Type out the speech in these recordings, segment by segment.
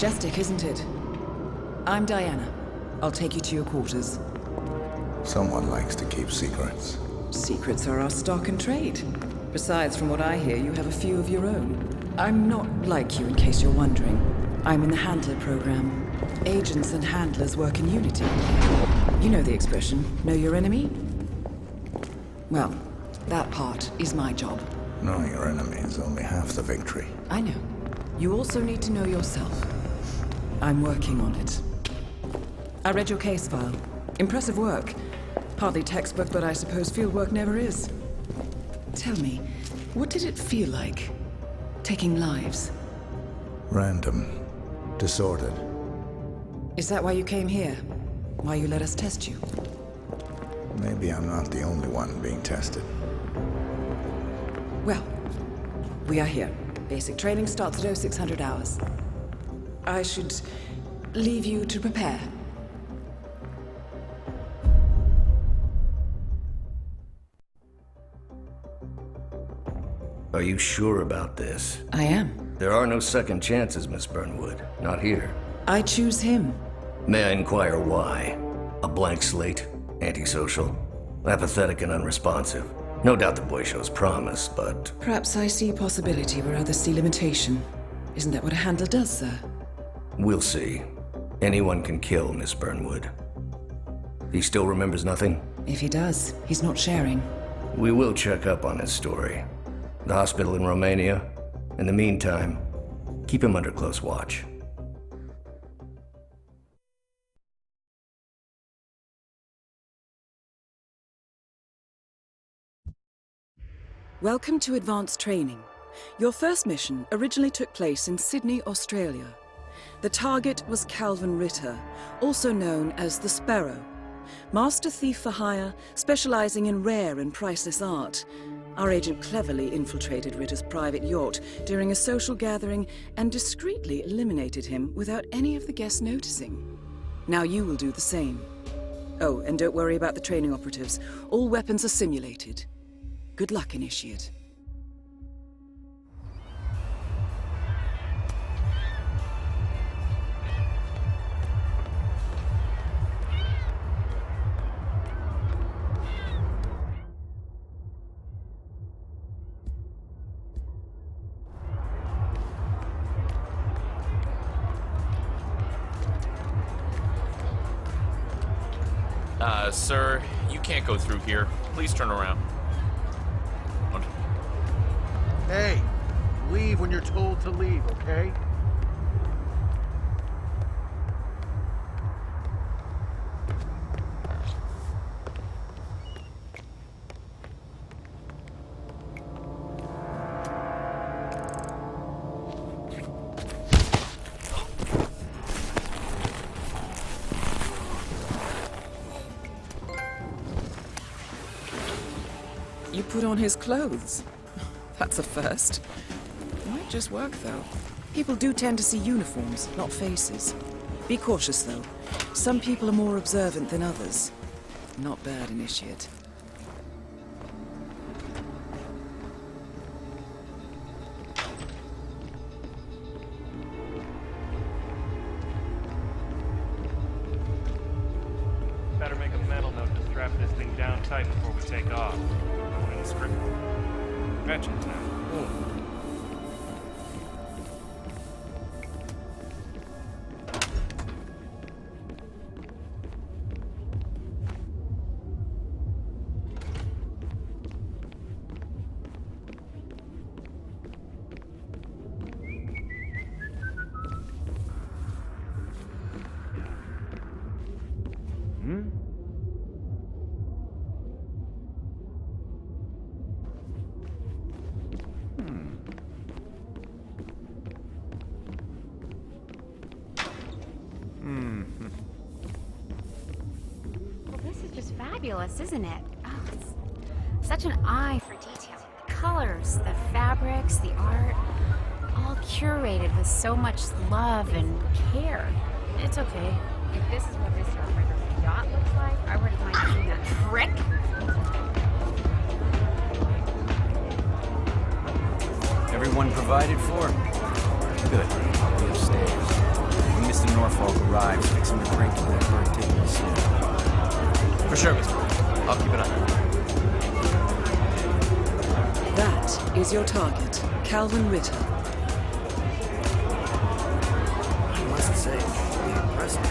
Majestic, isn't it? I'm Diana. I'll take you to your quarters. Someone likes to keep secrets. Secrets are our stock and trade. Besides, from what I hear, you have a few of your own. I'm not like you, in case you're wondering. I'm in the Handler program. Agents and handlers work in unity. You know the expression, know your enemy? Well, that part is my job. Knowing your enemy is only half the victory. I know. You also need to know yourself. I'm working on it. I read your case file. Impressive work. Hardly textbook, but I suppose field work never is. Tell me, what did it feel like, taking lives? Random. Disordered. Is that why you came here? Why you let us test you? Maybe I'm not the only one being tested. Well, we are here. Basic training starts at 0600 hours. I should leave you to prepare. Are you sure about this? I am. There are no second chances, Miss Burnwood. Not here. I choose him. May I inquire why? A blank slate? Antisocial? Apathetic and unresponsive? No doubt the boy shows promise, but... Perhaps I see possibility where others see limitation. Isn't that what a handler does, sir? We'll see. Anyone can kill Miss Burnwood. He still remembers nothing? If he does, he's not sharing. We will check up on his story. The hospital in Romania. In the meantime, keep him under close watch. Welcome to Advanced Training. Your first mission originally took place in Sydney, Australia. The target was Calvin Ritter, also known as the Sparrow. Master thief for hire, specializing in rare and priceless art. Our agent cleverly infiltrated Ritter's private yacht during a social gathering and discreetly eliminated him without any of the guests noticing. Now you will do the same. Oh, and don't worry about the training operatives. All weapons are simulated. Good luck, Initiate. Sir, you can't go through here. Please turn around. Hey, leave when you're told to leave, okay? You put on his clothes. That's a first. Might just work, though. People do tend to see uniforms, not faces. Be cautious, though. Some people are more observant than others. Not bad, Initiate. Better make a mental note to strap this thing down tight before we take off. Going in the script. Convention time. Fabulous, isn't it? Oh, it's such an eye for detail. The colors, the fabrics, the art, all curated with so much love and care. It's okay. If this is what Mr. Ritter's yacht looks like, I wouldn't mind seeing that trick. Everyone provided for? Good. I'll be upstairs. Mr. Norfolk arrives, fixing the drink and that bird taking the scene. For sure, Mr. I'll keep an eye on it. That is your target, Calvin Ritter. I must say, really impressive.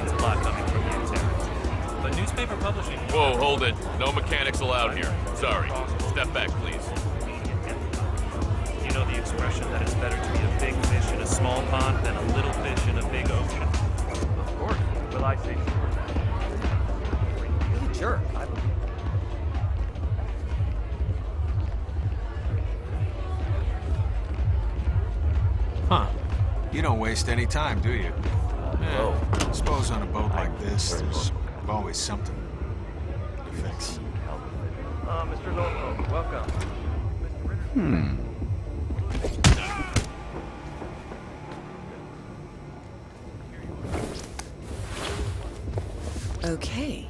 It's a lot coming from the executive. But newspaper publishing... Whoa, hold it. No mechanics allowed here. Sorry. Step back, please. You know the expression that it's better to be a big fish in a small pond than a little fish in a big ocean? Of course. Will I say so? Really jerk. Huh. You don't waste any time, do you? I suppose on a boat like this, there's always something to fix. Mr. Norfolk, welcome. Okay.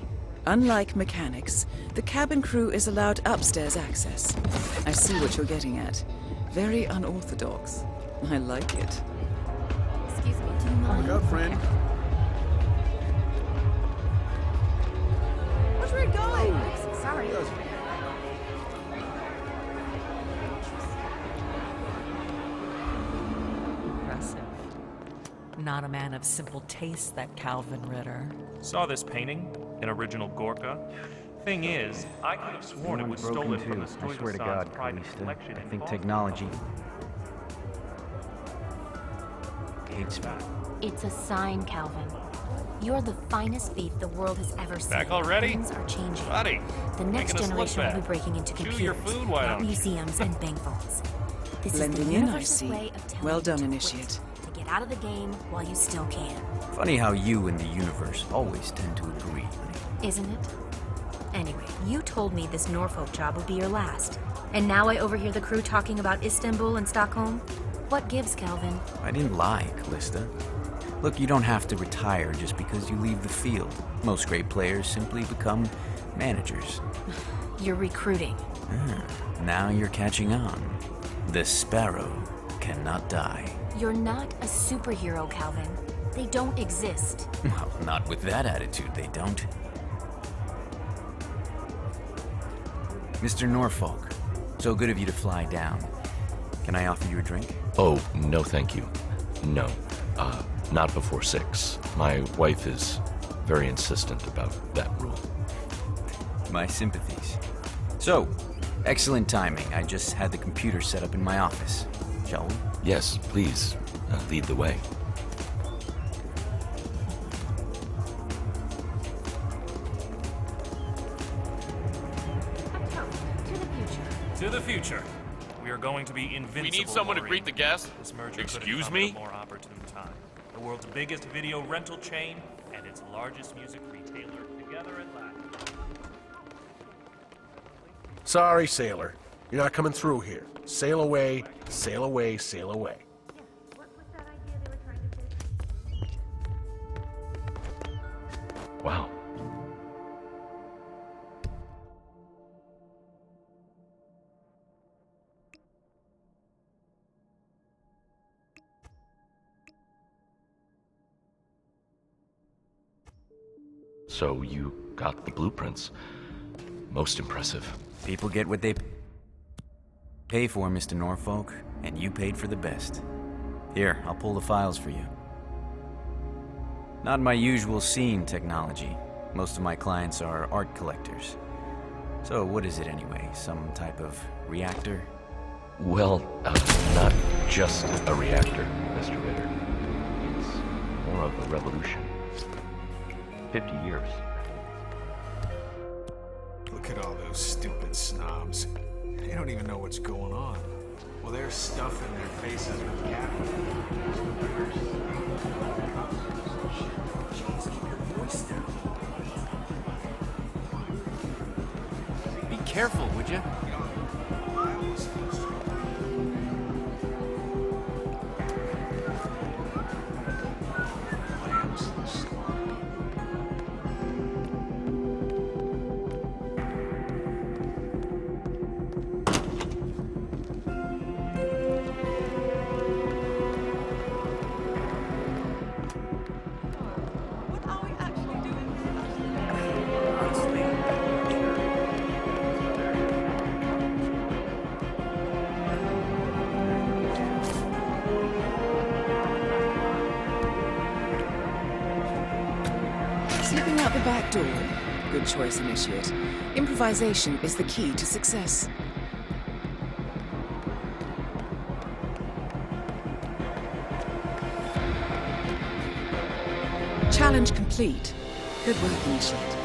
Unlike mechanics, the cabin crew is allowed upstairs access. I see what you're getting at. Very unorthodox. I like it. Excuse me, do you mind? Look out, friend. Where's we going? Sorry. Impressive. Not a man of simple taste, that Calvin Ritter. Saw this painting, an original Gorka. Thing is, I could have sworn it was stolen from the I swear to Stuyvesant's God, private Calista, collection I in think Boston. technology hates me. It's a sign, Calvin. You're the finest thief the world has ever seen. Back already? Things are changing. Buddy, The next making us look generation will be bad. breaking into Chew computers, your food, why not don't you? museums and bank vaults. This Blending is the in, I universe's see. way of telling Well you done, to Initiate. quit, to get out of the game while you still can. Funny how you and the universe always tend to agree, honey. Isn't it? Anyway, you told me this Norfolk job would be your last. And now I overhear the crew talking about Istanbul and Stockholm? What gives, Calvin? I didn't lie, Callista. Look, you don't have to retire just because you leave the field. Most great players simply become managers. You're recruiting. Now you're catching on. The sparrow cannot die. You're not a superhero, Calvin. They don't exist. Well, not with that attitude, they don't. Mr. Norfolk, so good of you to fly down. Can I offer you a drink? Oh, no thank you. No. Not before 6. My wife is very insistent about that rule. My sympathies. So, excellent timing. I just had the computer set up in my office. Shall we? Yes, please, lead the way. To the future. To the future. We are going to be invincible. We need someone to Maureen. greet the guests. This merger Excuse couldn't come me? at a more opportune time. The world's biggest video rental chain and its largest music retailer together at last. Sorry, sailor. You're not coming through here. Sail away, sail away, sail away. What was that idea they were trying to pitch? Wow. So you got the blueprints. Most impressive. People get what they pay for, Mr. Norfolk, and you paid for the best. Here, I'll pull the files for you. Not my usual scene technology. Most of my clients are art collectors. So what is it anyway? Some type of reactor? Well, not just a reactor, Mr. Ritter. It's more of a revolution. 50 years. Look at all those stupid snobs. They don't even know what's going on. Well, they're stuffing their faces with capital. Jeez, keep your voice down. Be careful, would you? back door. Good choice, Initiate. Improvisation is the key to success. Challenge complete. Good work, Initiate.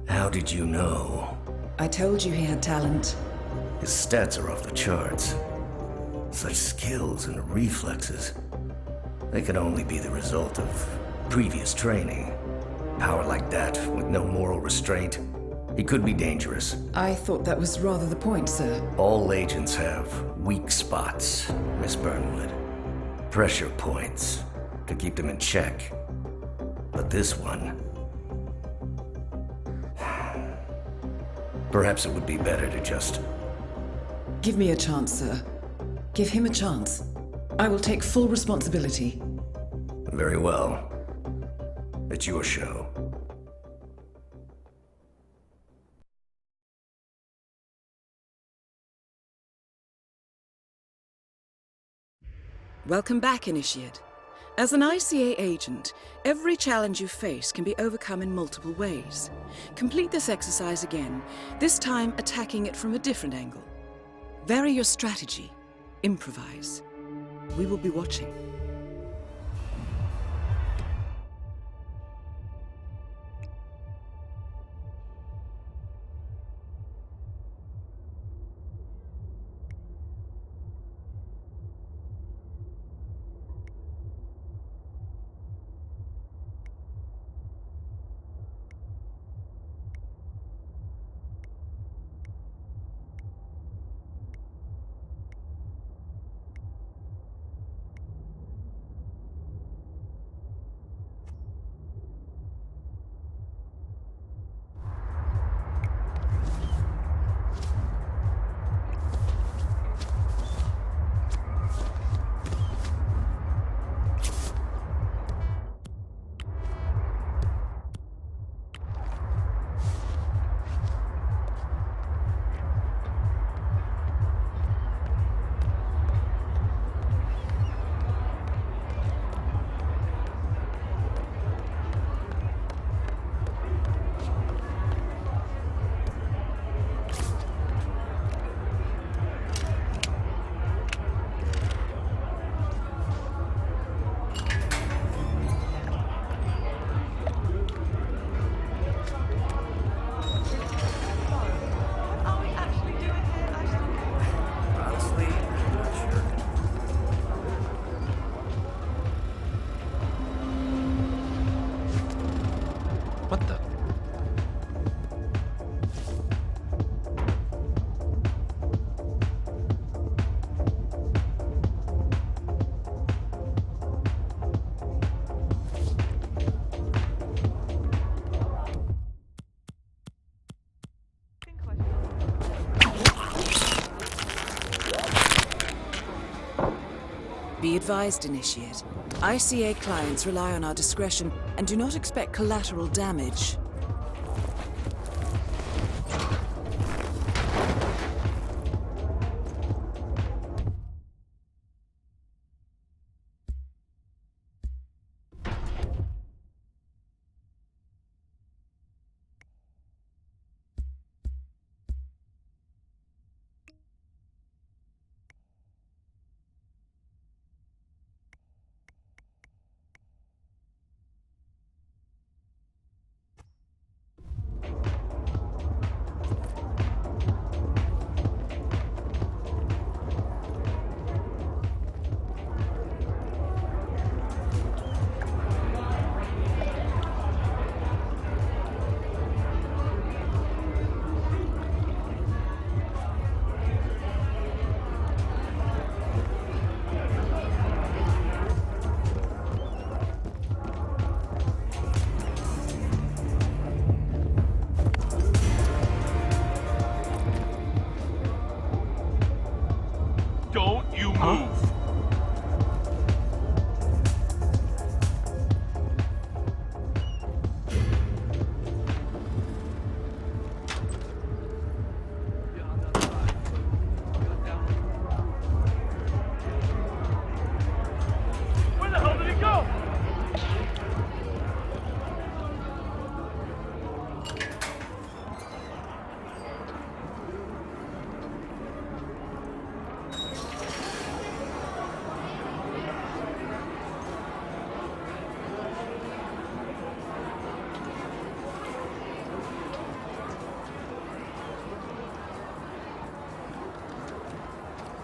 How did you know? I told you he had talent. His stats are off the charts. Such skills and reflexes. They could only be the result of previous training. Power like that, with no moral restraint, he could be dangerous. I thought that was rather the point, sir. All agents have weak spots, Miss Burnwood. Pressure points to keep them in check. But this one... Perhaps it would be better to just... Give me a chance, sir. Give him a chance. I will take full responsibility. Very well. It's your show. Welcome back, Initiate. As an ICA agent, every challenge you face can be overcome in multiple ways. Complete this exercise again, this time attacking it from a different angle. Vary your strategy. Improvise. We will be watching. What the? Be advised, Initiate. ICA clients rely on our discretion and do not expect collateral damage.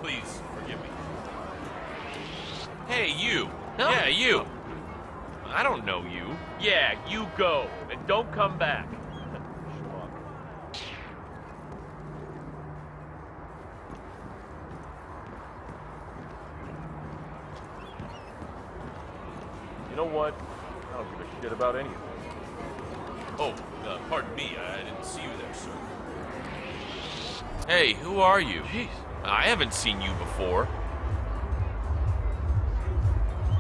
Please, forgive me. Hey, you! No. Yeah, you! I don't know you. Yeah, you go, and don't come back. You know what? I don't give a shit about any of this. Oh, pardon me. I didn't see you there, sir. Hey, who are you? Jeez. I haven't seen you before.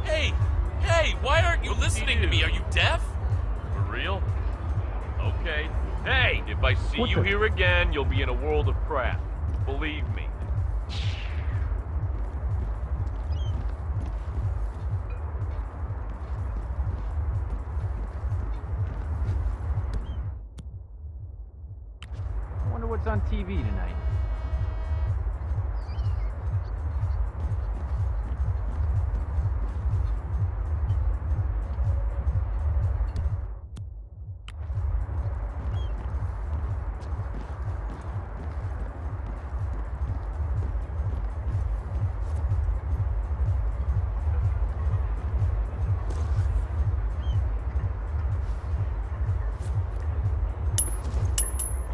Hey! Hey! Why aren't you listening to me? Are you deaf? For real? Okay. Hey! If I see you here again, you'll be in a world of crap. Believe me. I wonder what's on TV tonight.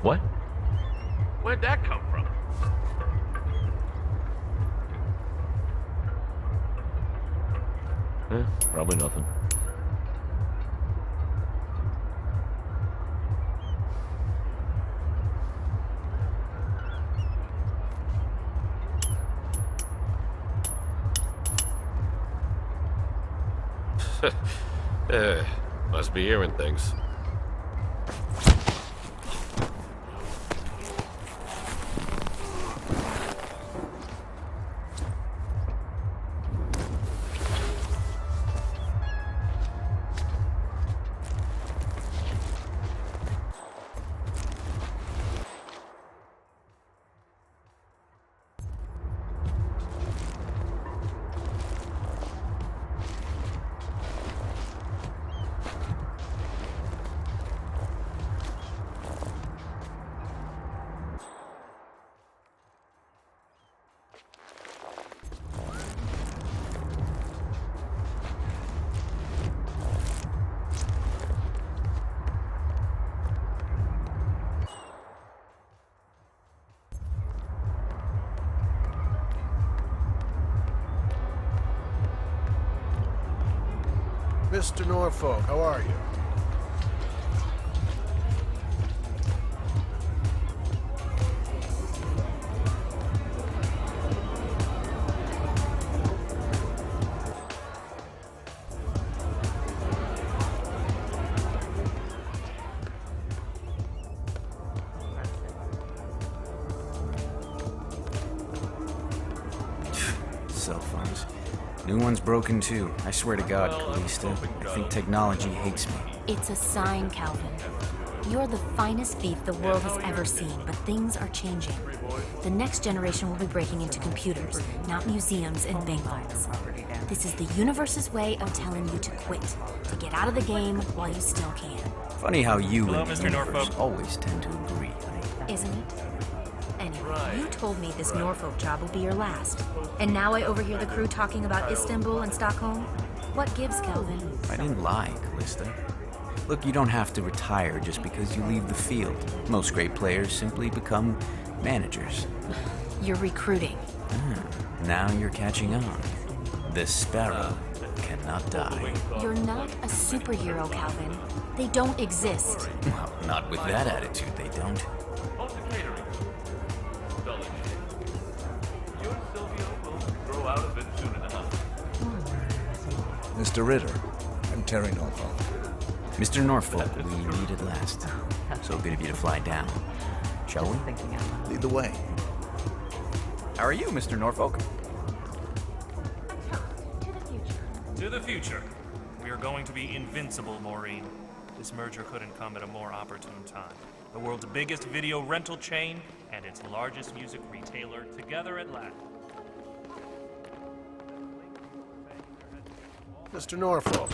What? Where'd that come from? Probably nothing. Must be hearing things. Mr. Norfolk, how are you? Cell phones. New one's broken too. I swear to God, Callista, I think technology hates me. It's a sign, Calvin. You're the finest thief the world has ever seen, but things are changing. The next generation will be breaking into computers, not museums and bank vaults. This is the universe's way of telling you to quit, to get out of the game while you still can. Funny how you Hello, and the Mr. universe Norfolk. always tend to agree. Isn't it? Anyway, you told me this Norfolk job will be your last. And now I overhear the crew talking about Istanbul and Stockholm? What gives, Calvin? I didn't lie, Callista. Look, you don't have to retire just because you leave the field. Most great players simply become managers. You're recruiting. Now you're catching on. The Sparrow cannot die. You're not a superhero, Calvin. They don't exist. Well, not with that attitude, they don't. Mr. Ritter, I'm Terry Norfolk. Mr. Norfolk, we meet at last. So good of you to fly down. Shall we? Lead the way. How are you, Mr. Norfolk? To the future. We are going to be invincible, Maureen. This merger couldn't come at a more opportune time. The world's biggest video rental chain and its largest music retailer together at last. Mr. Norfolk.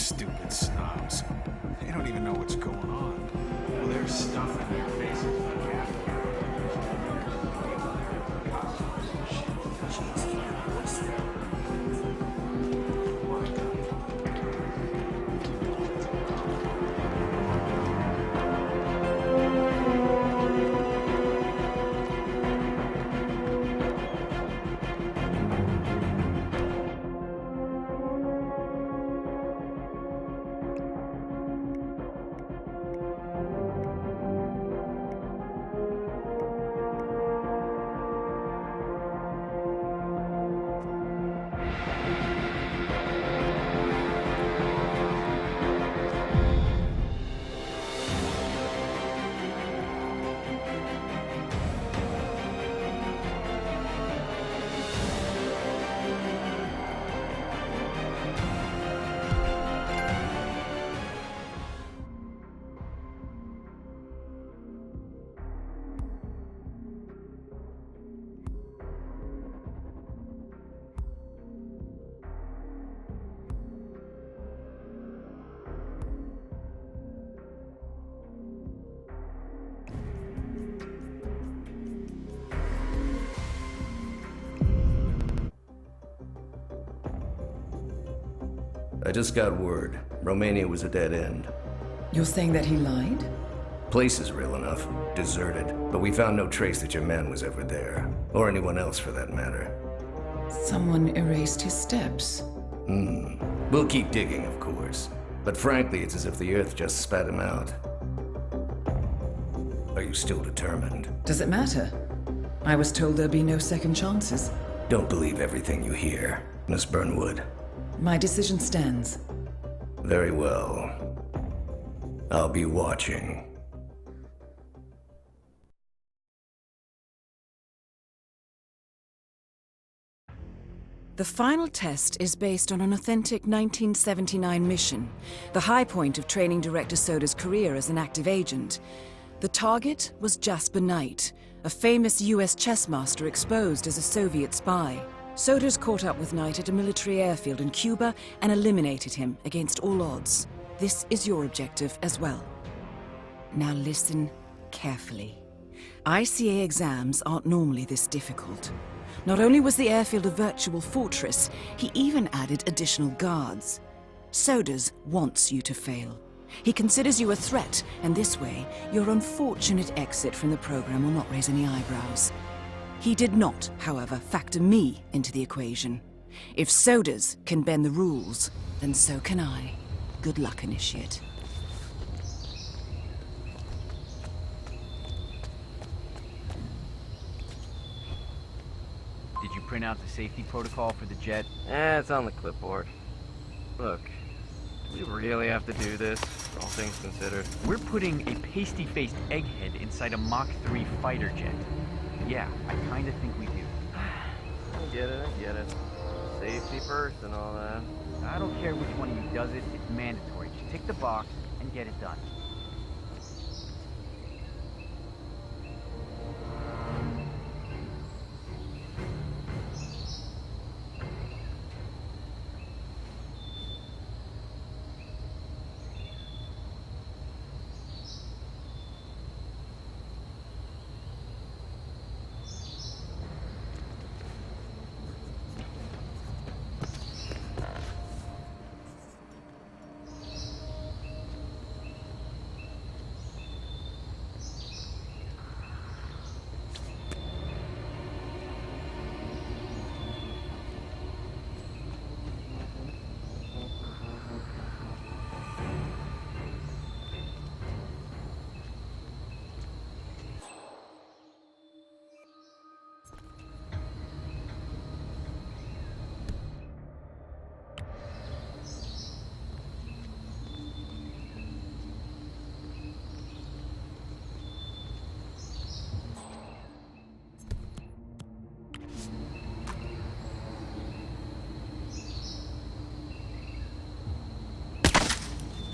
Stupid snobs. They don't even know what's going on. Well, there's stuff in their faces. I just got word. Romania was a dead end. You're saying that he lied? Place is real enough. Deserted. But we found no trace that your man was ever there. Or anyone else for that matter. Someone erased his steps. We'll keep digging, of course. But frankly, it's as if the Earth just spat him out. Are you still determined? Does it matter? I was told there'd be no second chances. Don't believe everything you hear, Miss Burnwood. My decision stands. Very well. I'll be watching. The final test is based on an authentic 1979 mission, the high point of training director Soda's career as an active agent. The target was Jasper Knight, a famous US chess master exposed as a Soviet spy. Soda's caught up with Knight at a military airfield in Cuba and eliminated him against all odds. This is your objective as well. Now listen carefully. ICA exams aren't normally this difficult. Not only was the airfield a virtual fortress, he even added additional guards. Sodas wants you to fail. He considers you a threat, and this way, your unfortunate exit from the program will not raise any eyebrows. He did not, however, factor me into the equation. If Sodas can bend the rules, then so can I. Good luck, Initiate. Did you print out the safety protocol for the jet? It's on the clipboard. Look, do we really have to do this, all things considered? We're putting a pasty-faced egghead inside a Mach 3 fighter jet. Yeah, I kinda think we do. I get it. Safety first and all that. I don't care which one of you does it, it's mandatory. Just tick the box and get it done.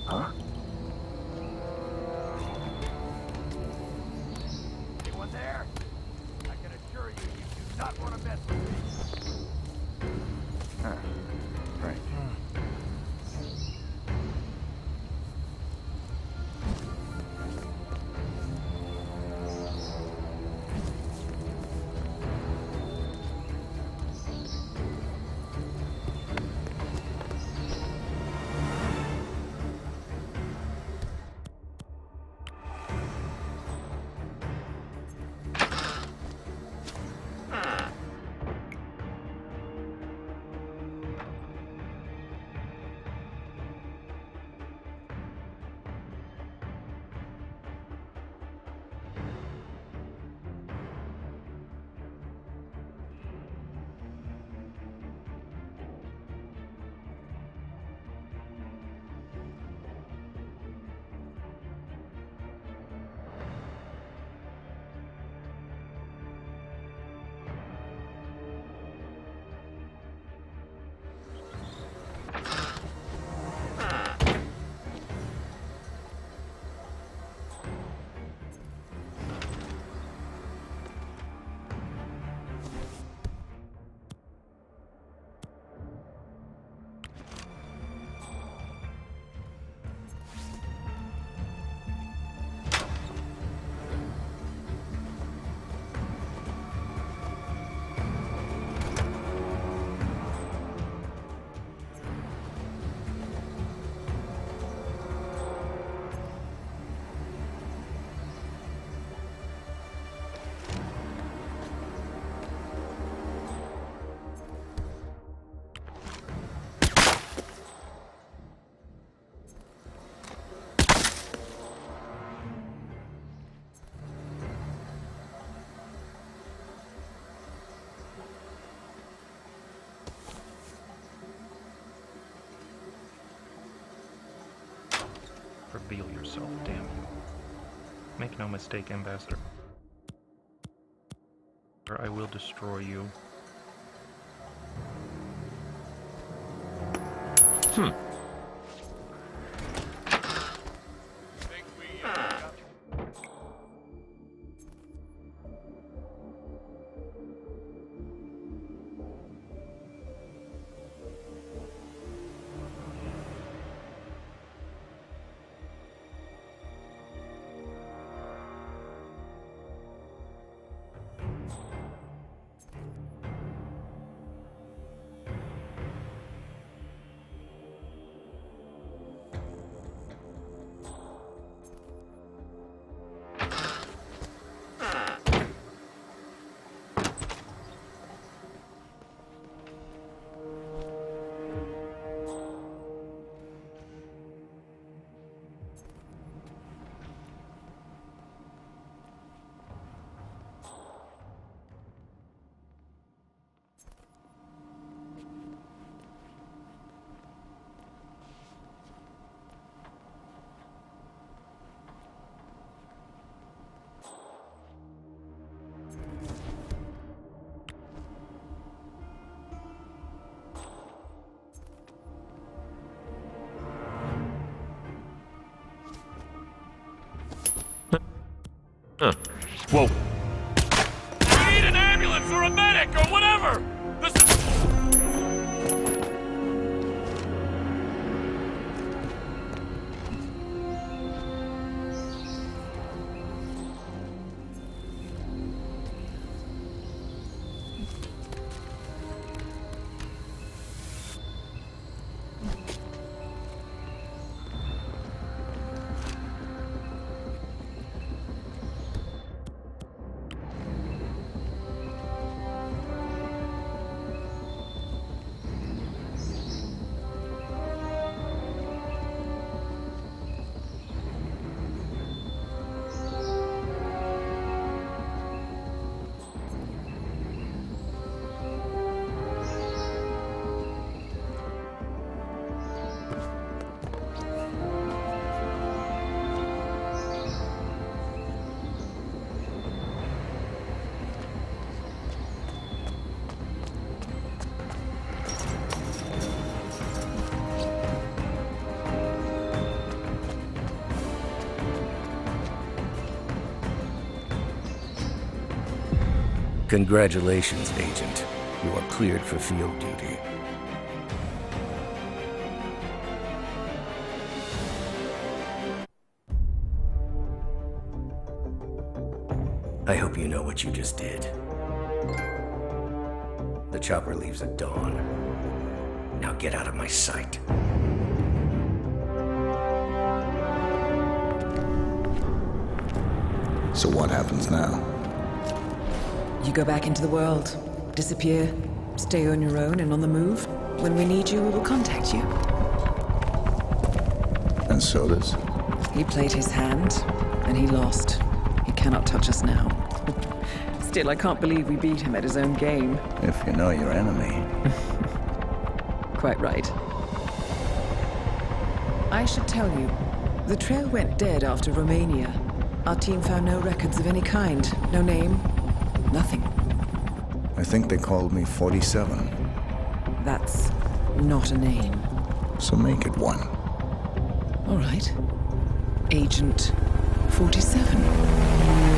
Huh? Anyone there? I can assure you, you do not want to mess with me. Right. reveal yourself, damn you. Make no mistake, Ambassador. I will destroy you. Whoa. We need an ambulance or a medic or whatever! This is... Congratulations, Agent. You are cleared for field duty. I hope you know what you just did. The chopper leaves at dawn. Now get out of my sight. So what happens now? You go back into the world, disappear, stay on your own and on the move. When we need you, we will contact you. And so does? He played his hand, and he lost. He cannot touch us now. Still, I can't believe we beat him at his own game. If you know your enemy. Quite right. I should tell you, the trail went dead after Romania. Our team found no records of any kind. No name. Nothing. I think they called me 47. That's not a name. So make it one. All right. Agent 47.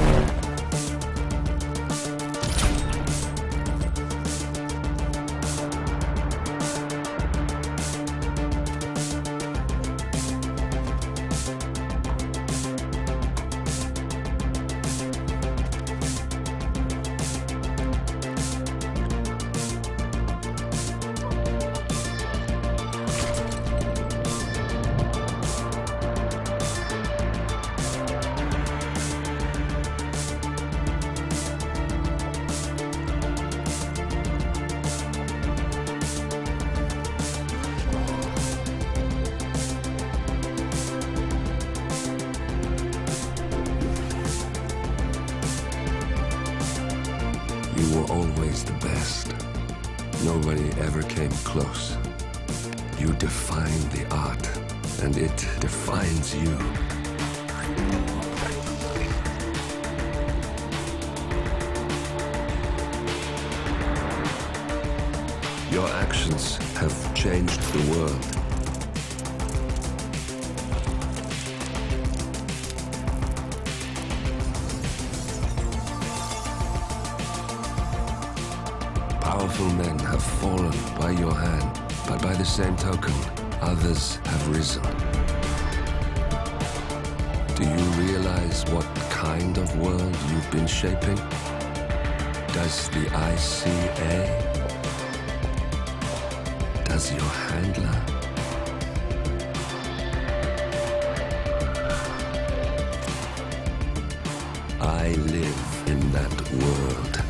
You were always the best. Nobody ever came close. You defined the art, and it defines you. Your actions have changed the world. Powerful men have fallen by your hand, but by the same token, others have risen. Do you realize what kind of world you've been shaping? Does the ICA? Does your handler? I live in that world.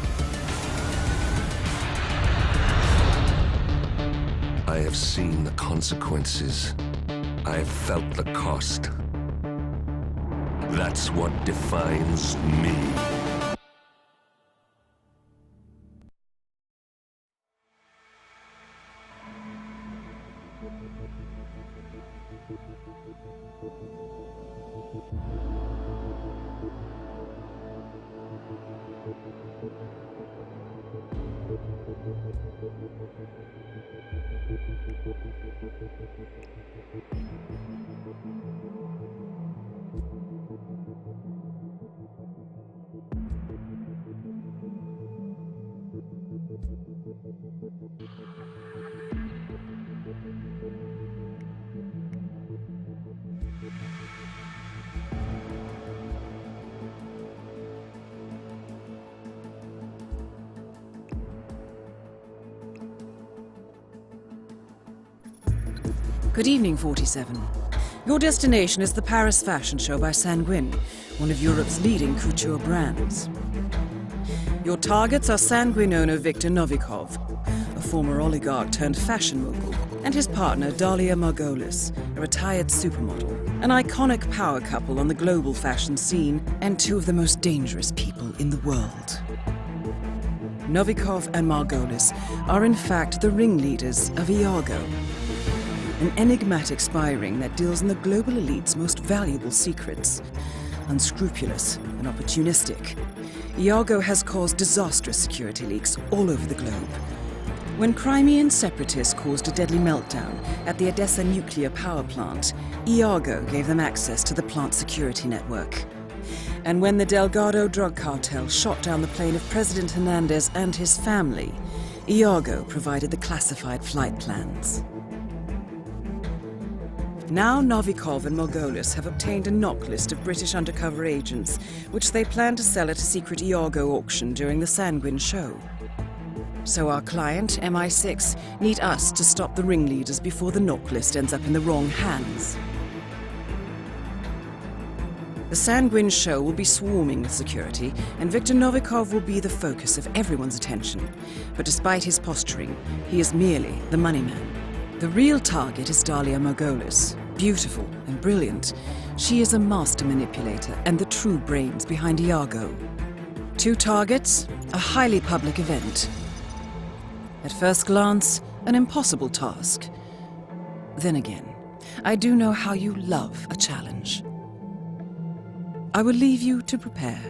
I have seen the consequences. I have felt the cost. That's what defines me. Good evening, 47. Your destination is the Paris Fashion Show by Sanguine, one of Europe's leading couture brands. Your targets are Sanguine owner Viktor Novikov, a former oligarch turned fashion mogul, and his partner Dalia Margolis, a retired supermodel, an iconic power couple on the global fashion scene, and two of the most dangerous people in the world. Novikov and Margolis are in fact the ringleaders of Iago, an enigmatic spy ring that deals in the global elite's most valuable secrets. Unscrupulous and opportunistic, Iago has caused disastrous security leaks all over the globe. When Crimean separatists caused a deadly meltdown at the Odessa nuclear power plant, Iago gave them access to the plant's security network. And when the Delgado drug cartel shot down the plane of President Hernandez and his family, Iago provided the classified flight plans. Now Novikov and Margolis have obtained a knock list of British undercover agents, which they plan to sell at a secret Iago auction during the Sanguine show. So our client, MI6, need us to stop the ringleaders before the knock list ends up in the wrong hands. The Sanguine show will be swarming with security, and Viktor Novikov will be the focus of everyone's attention. But despite his posturing, he is merely the money man. The real target is Dalia Margolis. Beautiful and brilliant, she is a master manipulator and the true brains behind Iago. Two targets, a highly public event. At first glance, an impossible task. Then again, I do know how you love a challenge. I will leave you to prepare.